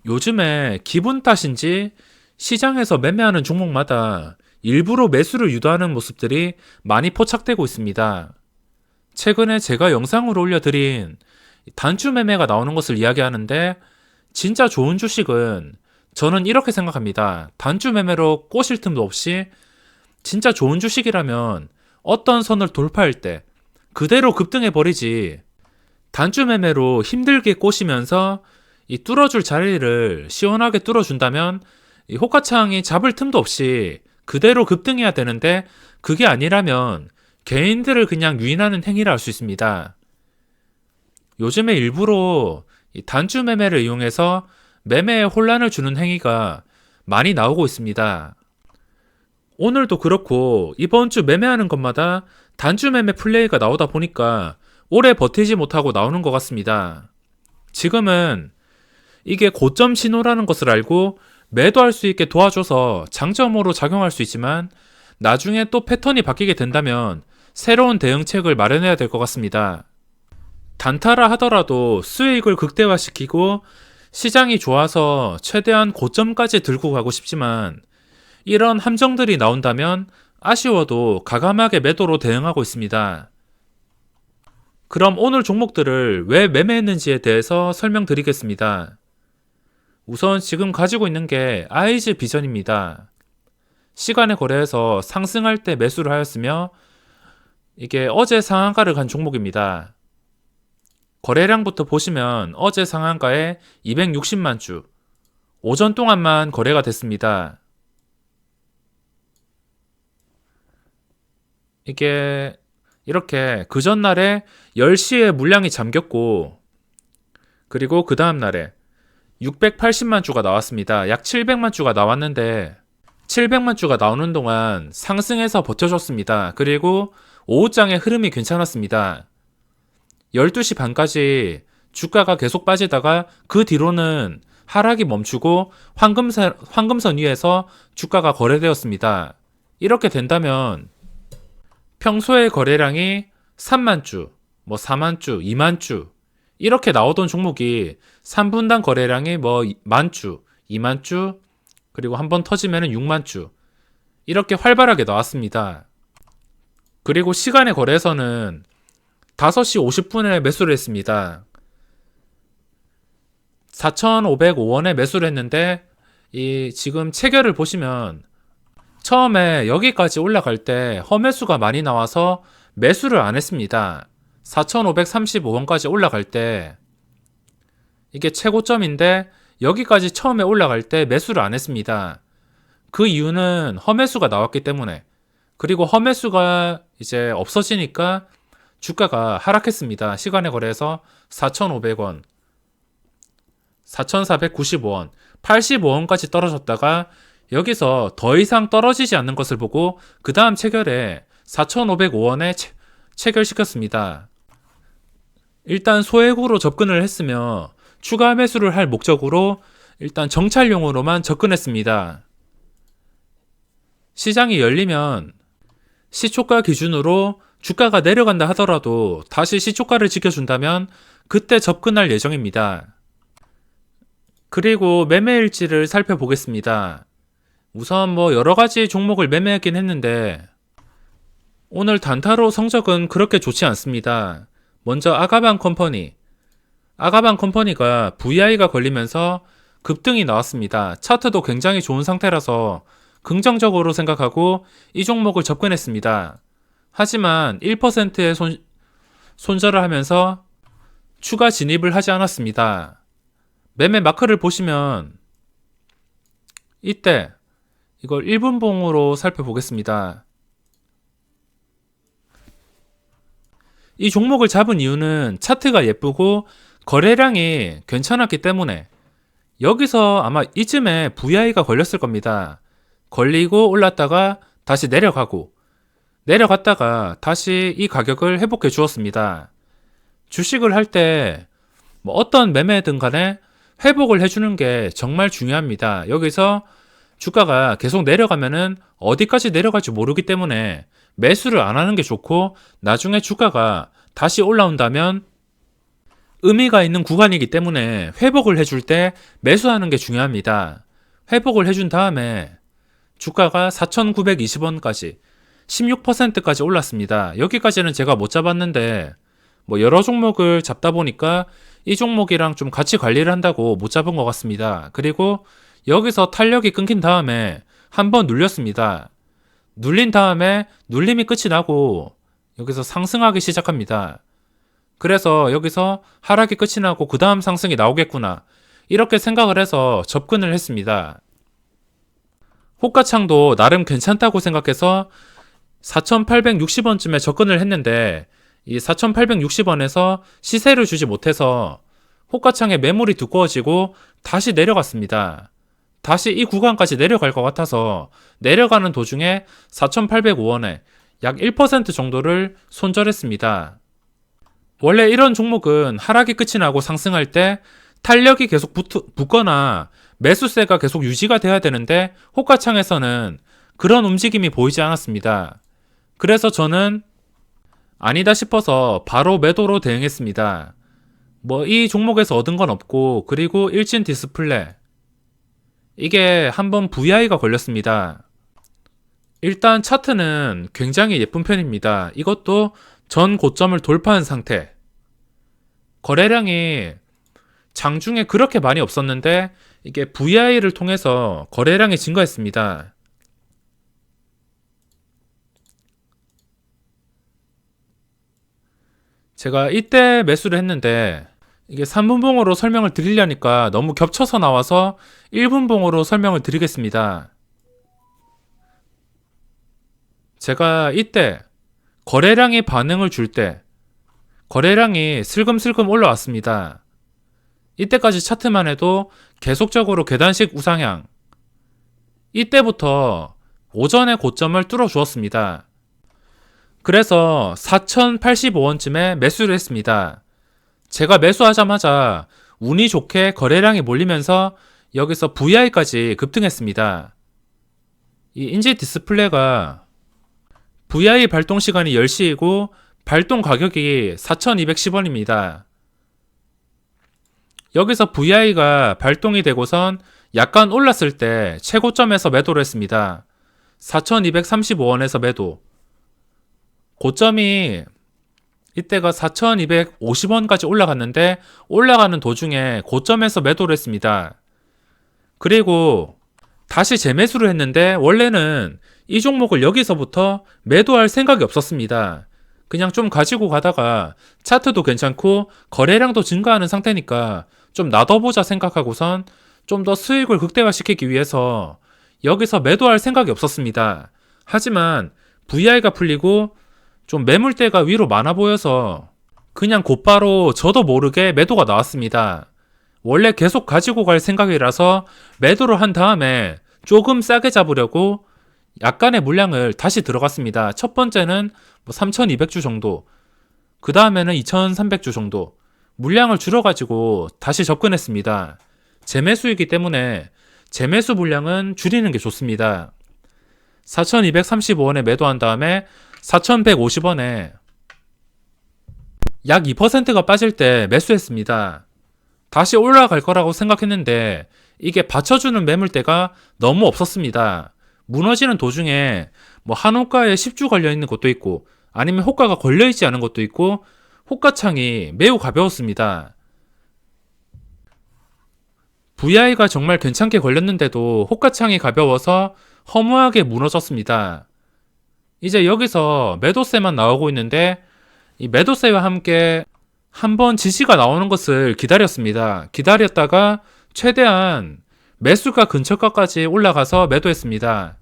요즘에 기분 탓인지 시장에서 매매하는 종목마다 일부러 매수를 유도하는 모습들이 많이 포착되고 있습니다. 최근에 제가 영상으로 올려드린 단주 매매가 나오는 것을 이야기하는데, 진짜 좋은 주식은 저는 이렇게 생각합니다. 단주 매매로 꼬실 틈도 없이 진짜 좋은 주식이라면 어떤 선을 돌파할 때 그대로 급등해 버리지, 단주 매매로 힘들게 꼬시면서 이 뚫어줄 자리를 시원하게 뚫어준다면 이 호가창이 잡을 틈도 없이 그대로 급등해야 되는데, 그게 아니라면 개인들을 그냥 유인하는 행위라 할 수 있습니다. 요즘에 일부러 이 단주 매매를 이용해서 매매에 혼란을 주는 행위가 많이 나오고 있습니다. 오늘도 그렇고 이번 주 매매하는 것마다 단주 매매 플레이가 나오다 보니까 오래 버티지 못하고 나오는 것 같습니다. 지금은 이게 고점 신호라는 것을 알고 매도할 수 있게 도와줘서 장점으로 작용할 수 있지만, 나중에 또 패턴이 바뀌게 된다면 새로운 대응책을 마련해야 될 것 같습니다. 단타라 하더라도 수익을 극대화시키고 시장이 좋아서 최대한 고점까지 들고 가고 싶지만, 이런 함정들이 나온다면 아쉬워도 가감하게 매도로 대응하고 있습니다. 그럼 오늘 종목들을 왜 매매했는지에 대해서 설명드리겠습니다. 우선 지금 가지고 있는 게 아이즈 비전입니다. 시간의 거래에서 상승할 때 매수를 하였으며, 이게 어제 상한가를 간 종목입니다. 거래량부터 보시면 어제 상한가에 260만 주, 오전 동안만 거래가 됐습니다. 이게 이렇게 그 전날에 10시에 물량이 잠겼고, 그리고 그 다음날에 680만 주가 나왔습니다. 약 700만 주가 나왔는데 700만 주가 나오는 동안 상승해서 버텨줬습니다. 그리고 오후장의 흐름이 괜찮았습니다. 12시 반까지 주가가 계속 빠지다가 그 뒤로는 하락이 멈추고 황금선 위에서 주가가 거래되었습니다. 이렇게 된다면 평소에 거래량이 3만 주, 4만 주, 2만 주 이렇게 나오던 종목이 3분당 거래량이 1만 주, 2만 주, 그리고 한번 터지면 6만 주 이렇게 활발하게 나왔습니다. 그리고 시간의 거래에서는 5시 50분에 매수를 했습니다. 4,505원에 매수를 했는데, 이 지금 체결을 보시면 처음에 여기까지 올라갈 때 허매수가 많이 나와서 매수를 안 했습니다. 4,535원까지 올라갈 때 이게 최고점인데 여기까지 처음에 올라갈 때 매수를 안 했습니다. 그 이유는 허매수가 나왔기 때문에. 그리고 허매수가 이제 없어지니까 주가가 하락했습니다. 시간에 거래해서 4,500원, 4,495원, 85원까지 떨어졌다가 여기서 더 이상 떨어지지 않는 것을 보고 그 다음 체결에 4,505원에 체결시켰습니다. 일단 소액으로 접근을 했으며 추가 매수를 할 목적으로 일단 정찰용으로만 접근했습니다. 시장이 열리면 시초가 기준으로 주가가 내려간다 하더라도 다시 시초가를 지켜준다면 그때 접근할 예정입니다. 그리고 매매일지를 살펴보겠습니다. 우선 여러가지 종목을 매매하긴 했는데 오늘 단타로 성적은 그렇게 좋지 않습니다. 먼저 아가방 컴퍼니가 VI가 걸리면서 급등이 나왔습니다. 차트도 굉장히 좋은 상태라서 긍정적으로 생각하고 이 종목을 접근했습니다. 하지만 1%의 손절을 하면서 추가 진입을 하지 않았습니다. 매매 마크를 보시면 이때 이걸 1분봉으로 살펴보겠습니다. 이 종목을 잡은 이유는 차트가 예쁘고 거래량이 괜찮았기 때문에, 여기서 아마 이쯤에 VI가 걸렸을 겁니다. 걸리고 올랐다가 다시 내려갔다가 다시 이 가격을 회복해 주었습니다. 주식을 할 때 어떤 매매든 간에 회복을 해주는 게 정말 중요합니다. 여기서 주가가 계속 내려가면은 어디까지 내려갈지 모르기 때문에 매수를 안 하는 게 좋고, 나중에 주가가 다시 올라온다면 의미가 있는 구간이기 때문에 회복을 해줄 때 매수하는 게 중요합니다. 회복을 해준 다음에 주가가 4,920원까지 16%까지 올랐습니다. 여기까지는 제가 못 잡았는데 여러 종목을 잡다 보니까 이 종목이랑 좀 같이 관리를 한다고 못 잡은 것 같습니다. 그리고 여기서 탄력이 끊긴 다음에 한번 눌렸습니다. 눌린 다음에 눌림이 끝이 나고 여기서 상승하기 시작합니다. 그래서 여기서 하락이 끝이 나고 그 다음 상승이 나오겠구나 이렇게 생각을 해서 접근을 했습니다. 호가창도 나름 괜찮다고 생각해서 4,860원쯤에 접근을 했는데 이 4,860원에서 시세를 주지 못해서 호가창에 매물이 두꺼워지고 다시 내려갔습니다. 다시 이 구간까지 내려갈 것 같아서 내려가는 도중에 4,805원에 약 1% 정도를 손절했습니다. 원래 이런 종목은 하락이 끝이 나고 상승할 때 탄력이 계속 붙거나 매수세가 계속 유지가 돼야 되는데 호가창에서는 그런 움직임이 보이지 않았습니다. 그래서 저는 아니다 싶어서 바로 매도로 대응했습니다. 이 종목에서 얻은 건 없고 그리고 일진 디스플레이 이게 한번 VI가 걸렸습니다. 일단 차트는 굉장히 예쁜 편입니다. 이것도 전 고점을 돌파한 상태. 거래량이 장중에 그렇게 많이 없었는데 이게 VI를 통해서 거래량이 증가했습니다. 제가 이때 매수를 했는데 이게 3분봉으로 설명을 드리려니까 너무 겹쳐서 나와서 1분봉으로 설명을 드리겠습니다. 제가 이때 거래량이 반응을 줄 때 거래량이 슬금슬금 올라왔습니다. 이때까지 차트만 해도 계속적으로 계단식 우상향. 이때부터 오전의 고점을 뚫어 주었습니다. 그래서 4,085원쯤에 매수를 했습니다. 제가 매수하자마자 운이 좋게 거래량이 몰리면서 여기서 VI까지 급등했습니다. 이 인지 디스플레이가 VI 발동 시간이 10시이고 발동 가격이 4,210원입니다. 여기서 VI가 발동이 되고선 약간 올랐을 때 최고점에서 매도를 했습니다. 4,235원에서 매도. 고점이 이때가 4,250원까지 올라갔는데 올라가는 도중에 고점에서 매도를 했습니다. 그리고 다시 재매수를 했는데 원래는 이 종목을 여기서부터 매도할 생각이 없었습니다. 그냥 좀 가지고 가다가 차트도 괜찮고 거래량도 증가하는 상태니까 좀 놔둬보자 생각하고선 좀 더 수익을 극대화시키기 위해서 여기서 매도할 생각이 없었습니다. 하지만 VI가 풀리고 좀 매물대가 위로 많아 보여서 그냥 곧바로 저도 모르게 매도가 나왔습니다. 원래 계속 가지고 갈 생각이라서 매도를 한 다음에 조금 싸게 잡으려고 약간의 물량을 다시 들어갔습니다. 첫 번째는 3,200주 정도, 그 다음에는 2,300주 정도 물량을 줄여가지고 다시 접근했습니다. 재매수이기 때문에 재매수 물량은 줄이는 게 좋습니다. 4,235원에 매도한 다음에 4,150원에 약 2%가 빠질 때 매수했습니다. 다시 올라갈 거라고 생각했는데 이게 받쳐주는 매물대가 너무 없었습니다. 무너지는 도중에 한호가에 10주 걸려있는 것도 있고 아니면 호가가 걸려있지 않은 것도 있고 호가창이 매우 가벼웠습니다. VI가 정말 괜찮게 걸렸는데도 호가창이 가벼워서 허무하게 무너졌습니다. 이제 여기서 매도세만 나오고 있는데 이 매도세와 함께 한번 지지가 나오는 것을 기다렸습니다. 기다렸다가 최대한 매수가 근처가까지 올라가서 매도했습니다.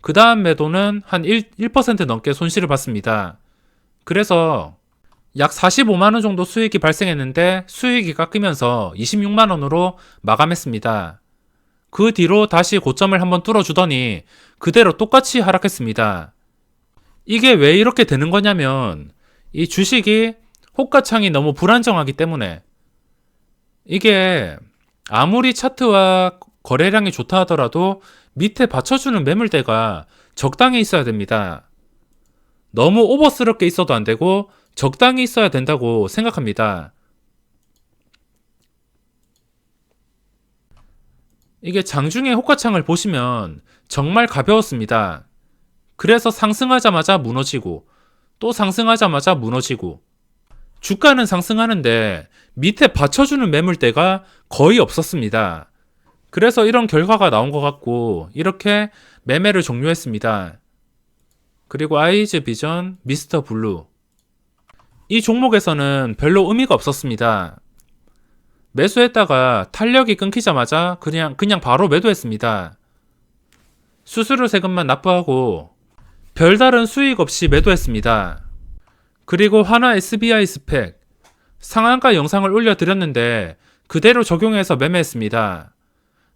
그 다음 매도는 한 1% 넘게 손실을 봤습니다. 그래서 약 45만원 정도 수익이 발생했는데 수익이 깎이면서 26만원으로 마감했습니다. 그 뒤로 다시 고점을 한번 뚫어주더니 그대로 똑같이 하락했습니다. 이게 왜 이렇게 되는 거냐면 이 주식이 호가창이 너무 불안정하기 때문에 이게 아무리 차트와 거래량이 좋다 하더라도 밑에 받쳐주는 매물대가 적당히 있어야 됩니다. 너무 오버스럽게 있어도 안 되고 적당히 있어야 된다고 생각합니다. 이게 장중에 호가창을 보시면 정말 가벼웠습니다. 그래서 상승하자마자 무너지고 또 상승하자마자 무너지고 주가는 상승하는데 밑에 받쳐주는 매물대가 거의 없었습니다. 그래서 이런 결과가 나온 것 같고 이렇게 매매를 종료했습니다. 그리고 아이즈 비전, 미스터 블루 이 종목에서는 별로 의미가 없었습니다. 매수했다가 탄력이 끊기자마자 그냥 바로 매도했습니다. 수수료 세금만 납부하고 별다른 수익 없이 매도했습니다. 그리고 하나 SBI 스펙 상한가 영상을 올려드렸는데 그대로 적용해서 매매했습니다.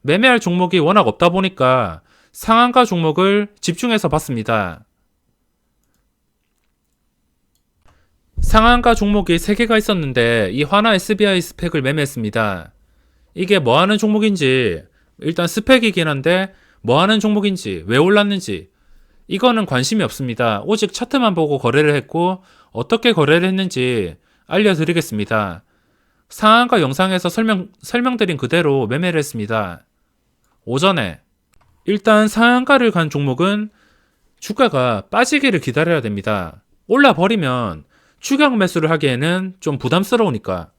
매매할 종목이 워낙 없다 보니까 상한가 종목을 집중해서 봤습니다. 상한가 종목이 3개가 있었는데 이 하나 SBI 스펙을 매매했습니다. 이게 뭐하는 종목인지 일단 스펙이긴 한데 뭐하는 종목인지 왜 올랐는지 이거는 관심이 없습니다. 오직 차트만 보고 거래를 했고 어떻게 거래를 했는지 알려드리겠습니다. 상한가 영상에서 설명드린 그대로 매매를 했습니다. 오전에 일단 상한가를 간 종목은 주가가 빠지기를 기다려야 됩니다. 올라버리면 추격 매수를 하기에는 좀 부담스러우니까.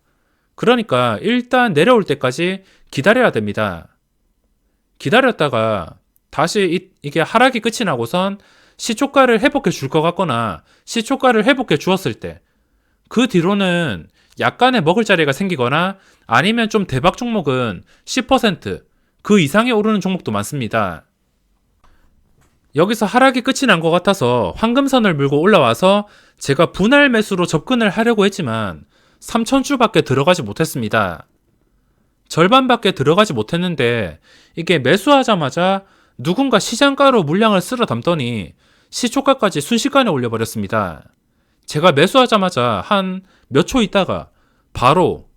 그러니까 일단 내려올 때까지 기다려야 됩니다. 기다렸다가 다시 이게 하락이 끝이 나고선 시초가를 회복해 줄 것 같거나 시초가를 회복해 주었을 때 그 뒤로는 약간의 먹을 자리가 생기거나 아니면 좀 대박 종목은 10%그 이상이 오르는 종목도 많습니다. 여기서 하락이 끝이 난 것 같아서 황금선을 물고 올라와서 제가 분할 매수로 접근을 하려고 했지만 3,000주밖에 들어가지 못했습니다. 절반밖에 들어가지 못했는데 이게 매수하자마자 누군가 시장가로 물량을 쓸어 담더니 시초가까지 순식간에 올려버렸습니다. 제가 매수하자마자 한 몇 초 있다가 바로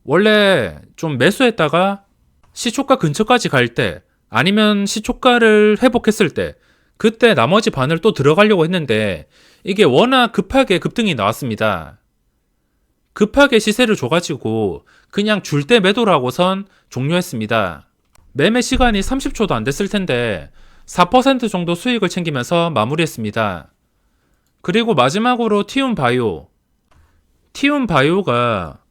원래 좀 매수했다가 시초가 근처까지 갈 때 아니면 시초가를 회복했을 때 그때 나머지 반을 또 들어가려고 했는데 이게 워낙 급하게 급등이 나왔습니다. 급하게 시세를 줘가지고 그냥 줄 때 매도를 하고선 종료했습니다. 매매 시간이 30초도 안 됐을 텐데 4% 정도 수익을 챙기면서 마무리했습니다. 그리고 마지막으로 티움바이오. 티움바이오가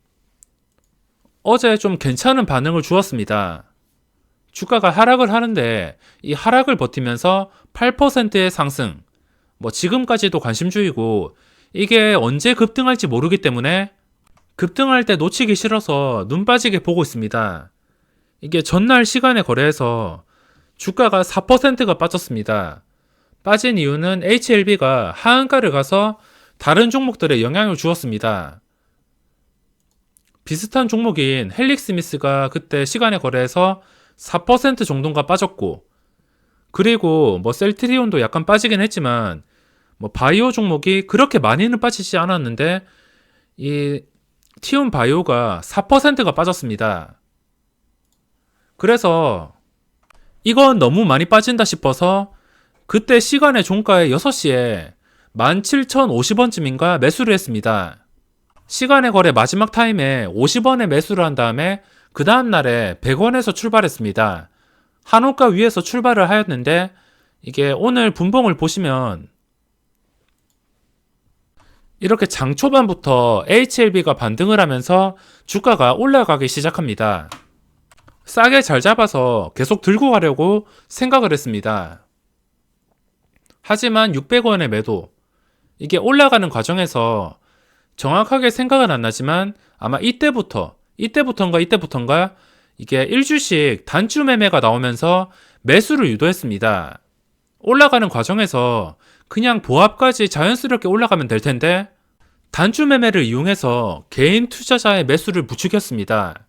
어제 좀 괜찮은 반응을 주었습니다. 주가가 하락을 하는데 이 하락을 버티면서 8%의 상승. 지금까지도 관심주이고 이게 언제 급등할지 모르기 때문에 급등할 때 놓치기 싫어서 눈 빠지게 보고 있습니다. 이게 전날 시간에 거래해서 주가가 4%가 빠졌습니다. 빠진 이유는 HLB가 하한가를 가서 다른 종목들에 영향을 주었습니다. 비슷한 종목인 헬릭스미스가 그때 시간에 거래해서 4% 정도가 빠졌고 그리고 셀트리온도 약간 빠지긴 했지만 바이오 종목이 그렇게 많이는 빠지지 않았는데 이 티움바이오가 4%가 빠졌습니다. 그래서 이건 너무 많이 빠진다 싶어서 그때 시간의 종가에 6시에 17,050원쯤인가 매수를 했습니다. 시간의 거래 마지막 타임에 50원에 매수를 한 다음에 그 다음날에 100원에서 출발했습니다. 한호가 위에서 출발을 하였는데 이게 오늘 분봉을 보시면 이렇게 장 초반부터 HLB가 반등을 하면서 주가가 올라가기 시작합니다. 싸게 잘 잡아서 계속 들고 가려고 생각을 했습니다. 하지만 600원의 매도, 이게 올라가는 과정에서 정확하게 생각은 안 나지만 아마 이때부터인가 이게 1주씩 단주 매매가 나오면서 매수를 유도했습니다. 올라가는 과정에서 그냥 보합까지 자연스럽게 올라가면 될 텐데 단주 매매를 이용해서 개인 투자자의 매수를 부추겼습니다.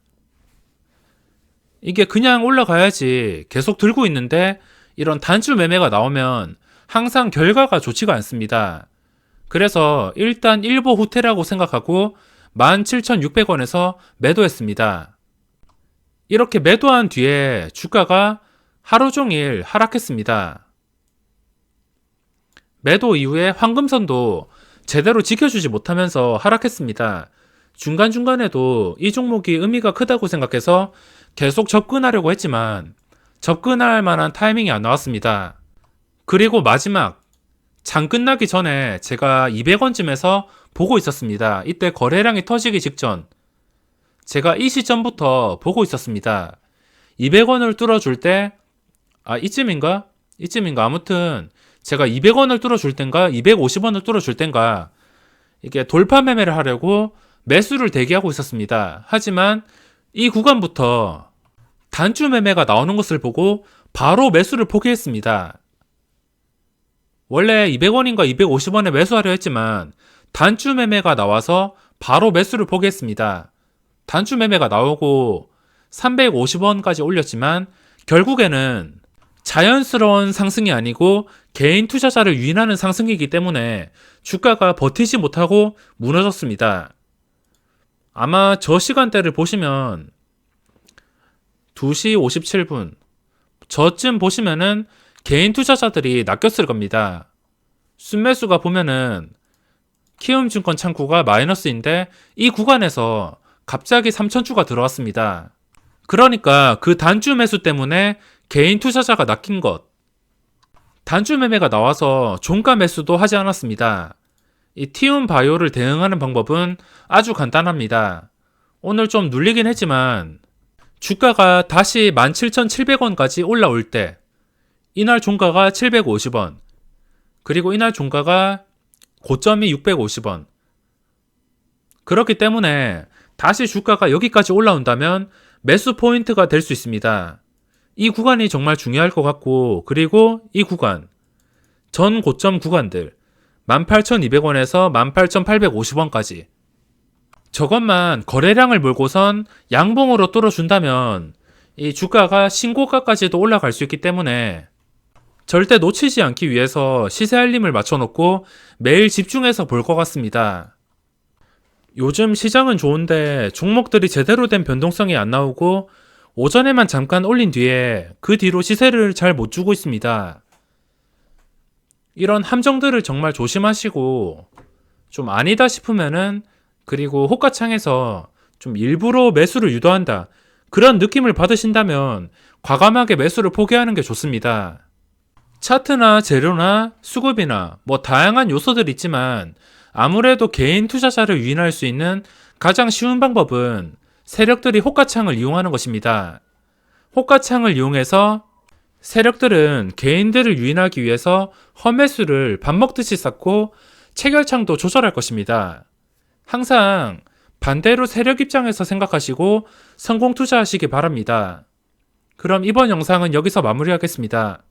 이게 그냥 올라가야지 계속 들고 있는데 이런 단주 매매가 나오면 항상 결과가 좋지가 않습니다. 그래서 일단 일보 후퇴라고 생각하고 17,600원에서 매도했습니다. 이렇게 매도한 뒤에 주가가 하루 종일 하락했습니다. 매도 이후에 황금선도 제대로 지켜주지 못하면서 하락했습니다. 중간중간에도 이 종목이 의미가 크다고 생각해서 계속 접근하려고 했지만 접근할 만한 타이밍이 안 나왔습니다. 그리고 마지막 장 끝나기 전에 제가 200원쯤에서 보고 있었습니다. 이때 거래량이 터지기 직전 제가 이 시점부터 보고 있었습니다. 200원을 뚫어줄 때 이쯤인가 아무튼 제가 200원을 뚫어줄 땐가 250원을 뚫어줄 땐가 이게 돌파 매매를 하려고 매수를 대기하고 있었습니다. 하지만 이 구간부터 단주 매매가 나오는 것을 보고 바로 매수를 포기했습니다. 원래 200원인가 250원에 매수하려 했지만 단주 매매가 나와서 바로 매수를 포기했습니다. 단주 매매가 나오고 350원까지 올렸지만 결국에는 자연스러운 상승이 아니고 개인 투자자를 유인하는 상승이기 때문에 주가가 버티지 못하고 무너졌습니다. 아마 저 시간대를 보시면 2시 57분 저쯤 보시면은 개인 투자자들이 낚였을 겁니다. 순매수가 보면은 키움증권 창구가 마이너스인데 이 구간에서 갑자기 3,000주가 들어왔습니다. 그러니까 그 단주 매수 때문에 개인 투자자가 낚인 것. 단주 매매가 나와서 종가 매수도 하지 않았습니다. 이 티움바이오를 대응하는 방법은 아주 간단합니다. 오늘 좀 눌리긴 했지만 주가가 다시 17,700원까지 올라올 때 이날 종가가 750원 그리고 이날 종가가 고점이 650원 그렇기 때문에 다시 주가가 여기까지 올라온다면 매수 포인트가 될 수 있습니다. 이 구간이 정말 중요할 것 같고 그리고 이 구간 전 고점 구간들 18,200원에서 18,850원까지 저것만 거래량을 몰고선 양봉으로 뚫어준다면 이 주가가 신고가까지도 올라갈 수 있기 때문에 절대 놓치지 않기 위해서 시세 알림을 맞춰놓고 매일 집중해서 볼 것 같습니다. 요즘 시장은 좋은데 종목들이 제대로 된 변동성이 안 나오고 오전에만 잠깐 올린 뒤에 그 뒤로 시세를 잘 못 주고 있습니다. 이런 함정들을 정말 조심하시고 좀 아니다 싶으면은 그리고 호가창에서 좀 일부러 매수를 유도한다 그런 느낌을 받으신다면 과감하게 매수를 포기하는 게 좋습니다. 차트나 재료나 수급이나 다양한 요소들이 있지만 아무래도 개인 투자자를 유인할 수 있는 가장 쉬운 방법은 세력들이 호가창을 이용하는 것입니다. 호가창을 이용해서 세력들은 개인들을 유인하기 위해서 험매수를 밥 먹듯이 쌓고 체결창도 조절할 것입니다. 항상 반대로 세력 입장에서 생각하시고 성공 투자하시기 바랍니다. 그럼 이번 영상은 여기서 마무리하겠습니다.